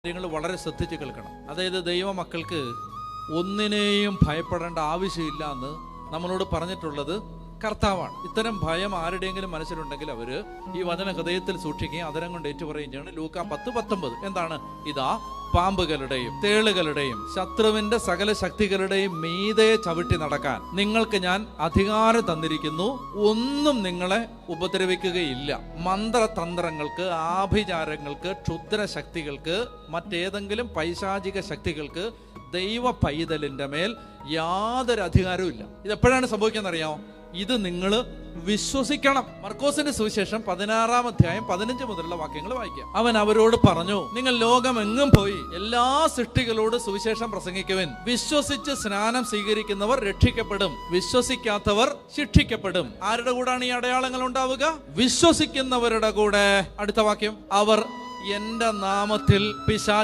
കാര്യങ്ങൾ വളരെ ശ്രദ്ധിച്ച് കേൾക്കണം. അതായത് ദൈവമക്കൾക്ക് ഒന്നിനെയും ഭയപ്പെടേണ്ട ആവശ്യമില്ല എന്ന് നമ്മളോട് പറഞ്ഞിട്ടുള്ളത് കർത്താവാണ്. ഇത്തരം ഭയം ആരുടെയെങ്കിലും മനസ്സിലുണ്ടെങ്കിൽ അവര് ഈ വചന ഹൃദയത്തിൽ സൂക്ഷിക്കുകയും അതരം കൊണ്ട് ഏറ്റുപറയുകയും ചെയ്യണം. ലൂക്കാ 10:19 എന്താണ്? ഇതാ പാമ്പുകളുടെയും തേളുകളുടെയും ശത്രുവിന്റെ സകല ശക്തികളുടെയും മീതെ ചവിട്ടി നടക്കാൻ നിങ്ങൾക്ക് ഞാൻ അധികാരം തന്നിരിക്കുന്നു, ഒന്നും നിങ്ങളെ ഉപദ്രവിക്കുകയില്ല. മന്ത്രതന്ത്രങ്ങൾക്ക്, ആഭിചാരങ്ങൾക്ക്, ക്ഷുദ്ര ശക്തികൾക്ക്, മറ്റേതെങ്കിലും പൈശാചിക ശക്തികൾക്ക് ദൈവ പൈതലിന്റെ മേൽ യാതൊരു അധികാരവും ഇല്ല. ഇതെപ്പോഴാണ് സംഭവിക്കാന്നറിയാമോ? ഇത് നിങ്ങൾ വിശ്വസിക്കണം. മർക്കോസിന്റെ സുവിശേഷം 16-ാം അധ്യായം 15 മുതലുള്ള വാക്യങ്ങൾ വായിക്കാം. അവൻ അവരോട് പറഞ്ഞു, നിങ്ങൾ ലോകമെങ്ങും പോയി എല്ലാ സൃഷ്ടികളോട് സുവിശേഷം പ്രസംഗിക്കുവിൻ. വിശ്വസിച്ച് സ്നാനം സ്വീകരിക്കുന്നവർ രക്ഷിക്കപ്പെടും, വിശ്വസിക്കാത്തവർ ശിക്ഷിക്കപ്പെടും. ആരുടെ കൂടാണ് ഈ അടയാളങ്ങൾ ഉണ്ടാവുക? വിശ്വസിക്കുന്നവരുടെ കൂടെ. അടുത്ത വാക്യം, അവർ എന്റെ നാമത്തിൽ